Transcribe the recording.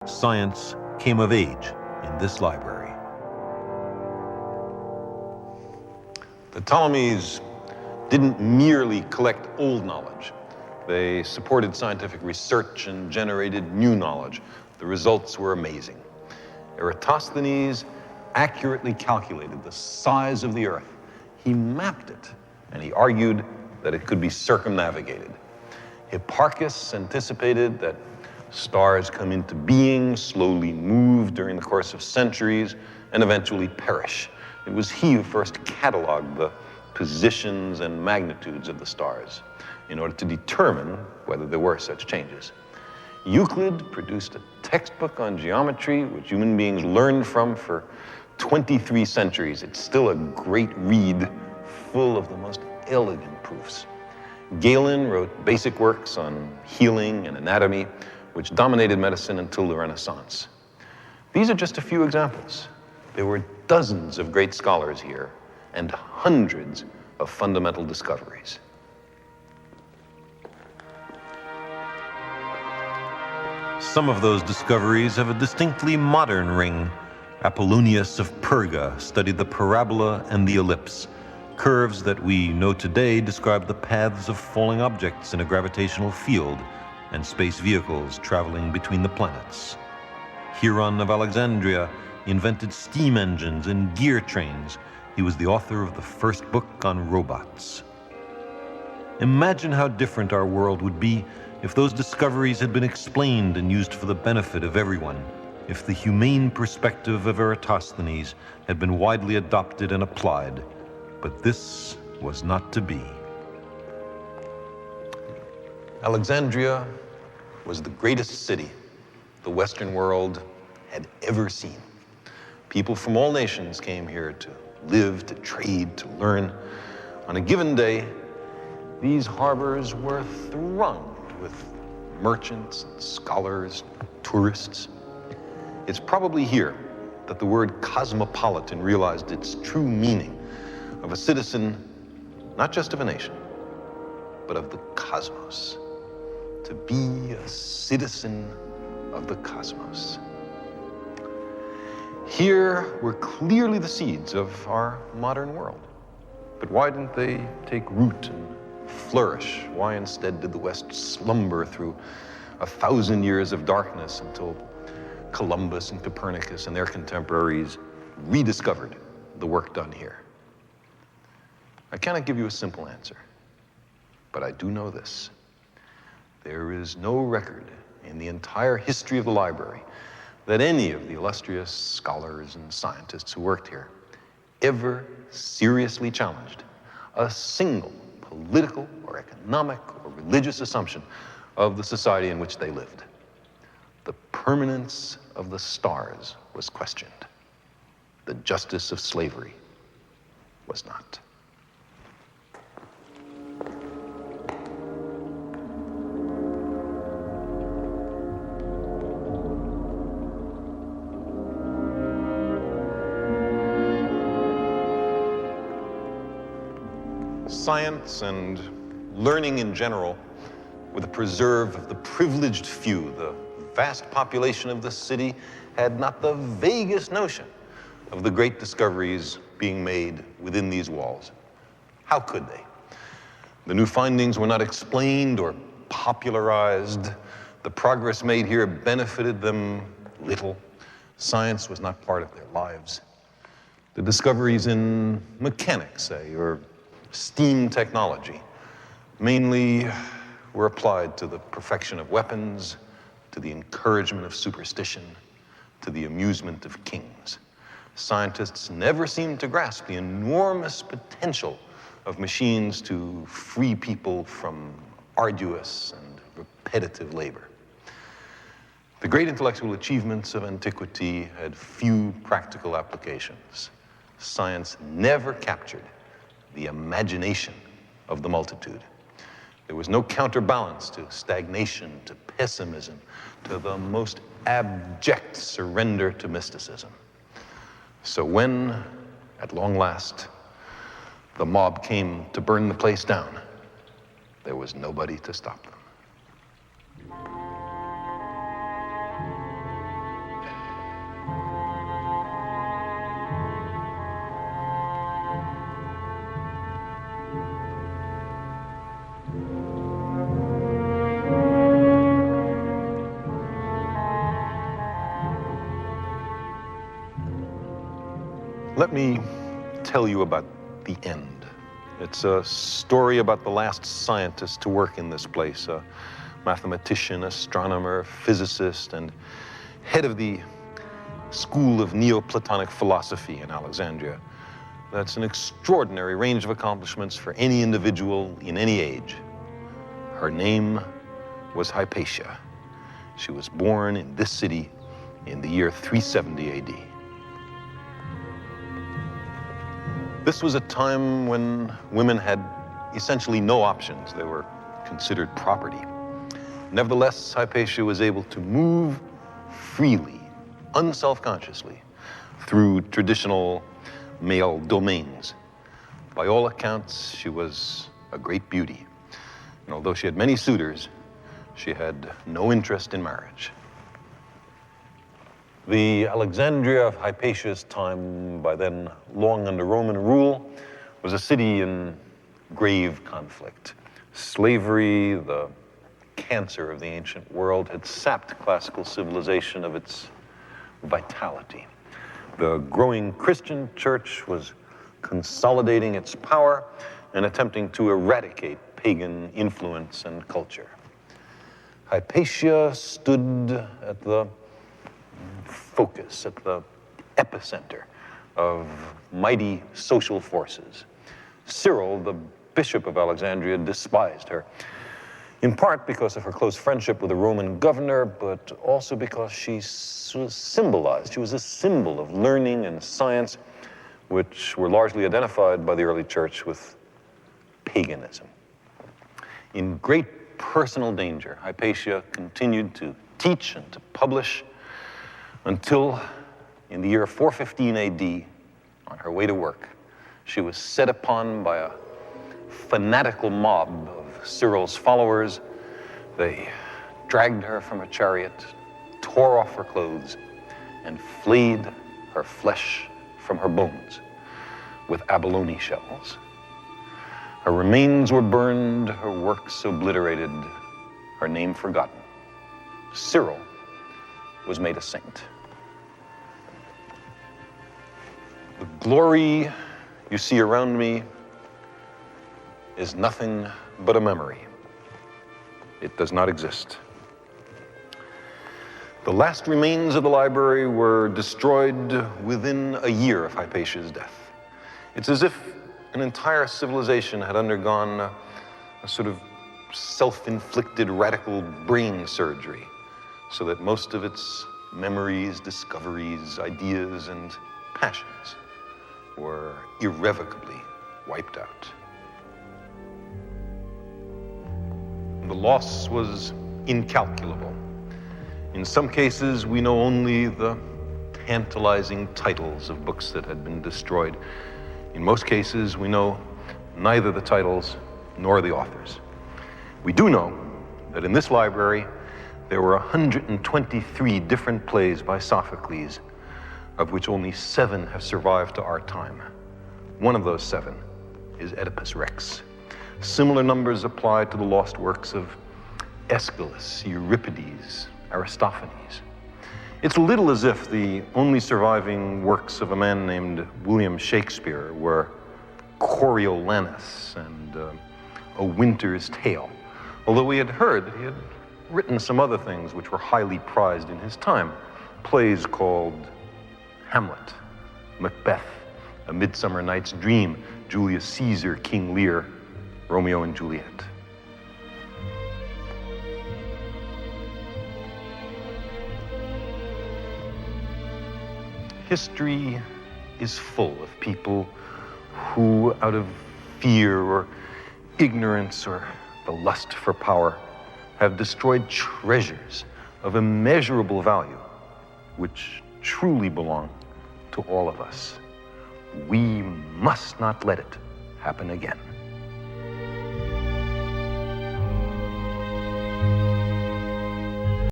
Science came of age in this library. The Ptolemies didn't merely collect old knowledge. They supported scientific research and generated new knowledge. The results were amazing. Eratosthenes accurately calculated the size of the Earth. He mapped it, and he argued that it could be circumnavigated. Hipparchus anticipated that stars come into being, slowly move during the course of centuries, and eventually perish. It was he who first cataloged the positions and magnitudes of the stars in order to determine whether there were such changes. Euclid produced a textbook on geometry which human beings learned from for 23 centuries. It's still a great read, full of the most elegant proofs. Galen wrote basic works on healing and anatomy, which dominated medicine until the Renaissance. These are just a few examples. There were dozens of great scholars here and hundreds of fundamental discoveries. Some of those discoveries have a distinctly modern ring. Apollonius of Perga studied the parabola and the ellipse, curves that we know today describe the paths of falling objects in a gravitational field and space vehicles traveling between the planets. Hieron of Alexandria invented steam engines and gear trains. He was the author of the first book on robots. Imagine how different our world would be if those discoveries had been explained and used for the benefit of everyone, if the humane perspective of Eratosthenes had been widely adopted and applied. But this was not to be. Alexandria was the greatest city the Western world had ever seen. People from all nations came here to live, to trade, to learn. On a given day, these harbors were thronged with merchants, scholars, tourists. It's probably here that the word cosmopolitan realized its true meaning of a citizen, not just of a nation, but of the cosmos. To be a citizen of the cosmos. Here were clearly the seeds of our modern world. But why didn't they take root and flourish? Why instead did the West slumber through 1,000 years of darkness until Columbus and Copernicus and their contemporaries rediscovered the work done here? I cannot give you a simple answer, but I do know this. There is no record in the entire history of the library that any of the illustrious scholars and scientists who worked here ever seriously challenged a single political or economic or religious assumption of the society in which they lived. The permanence of the stars was questioned. The justice of slavery was not. Science and learning in general were the preserve of the privileged few. The vast population of the city had not the vaguest notion of the great discoveries being made within these walls. How could they? The new findings were not explained or popularized. The progress made here benefited them little. Science was not part of their lives. The discoveries in mechanics, say, or steam technology, mainly were applied to the perfection of weapons, to the encouragement of superstition, to the amusement of kings. Scientists never seemed to grasp the enormous potential of machines to free people from arduous and repetitive labor. The great intellectual achievements of antiquity had few practical applications. Science never captured the imagination of the multitude. There was no counterbalance to stagnation, to pessimism, to the most abject surrender to mysticism. So when, at long last, the mob came to burn the place down, there was nobody to stop them. Let me tell you about the end. It's a story about the last scientist to work in this place, a mathematician, astronomer, physicist, and head of the school of Neoplatonic philosophy in Alexandria. That's an extraordinary range of accomplishments for any individual in any age. Her name was Hypatia. She was born in this city in the year 370 AD. This was a time when women had essentially no options. They were considered property. Nevertheless, Hypatia was able to move freely, unselfconsciously, through traditional male domains. By all accounts, she was a great beauty. And although she had many suitors, she had no interest in marriage. The Alexandria of Hypatia's time, by then long under Roman rule, was a city in grave conflict. Slavery, the cancer of the ancient world, had sapped classical civilization of its vitality. The growing Christian church was consolidating its power and attempting to eradicate pagan influence and culture. Hypatia stood at the focus, at the epicenter of mighty social forces. Cyril, the bishop of Alexandria, despised her, in part because of her close friendship with the Roman governor, but also because she was symbolized. She was a symbol of learning and science, which were largely identified by the early church with paganism. In great personal danger, Hypatia continued to teach and to publish until, in the year 415 AD, on her way to work, she was set upon by a fanatical mob of Cyril's followers. They dragged her from a chariot, tore off her clothes, and flayed her flesh from her bones with abalone shells. Her remains were burned, her works obliterated, her name forgotten. Cyril was made a saint. The glory you see around me is nothing but a memory. It does not exist. The last remains of the library were destroyed within a year of Hypatia's death. It's as if an entire civilization had undergone a sort of self-inflicted radical brain surgery, so that most of its memories, discoveries, ideas, and passions were irrevocably wiped out. The loss was incalculable. In some cases, we know only the tantalizing titles of books that had been destroyed. In most cases, we know neither the titles nor the authors. We do know that in this library, there were 123 different plays by Sophocles, of which only 7 have survived to our time. One of those 7 is Oedipus Rex. Similar numbers apply to the lost works of Aeschylus, Euripides, Aristophanes. It's a little as if the only surviving works of a man named William Shakespeare were Coriolanus and A Winter's Tale, although we had heard that he had written some other things which were highly prized in his time. Plays called Hamlet, Macbeth, A Midsummer Night's Dream, Julius Caesar, King Lear, Romeo and Juliet. History is full of people who, out of fear or ignorance or the lust for power, have destroyed treasures of immeasurable value, which truly belong to all of us. We must not let it happen again.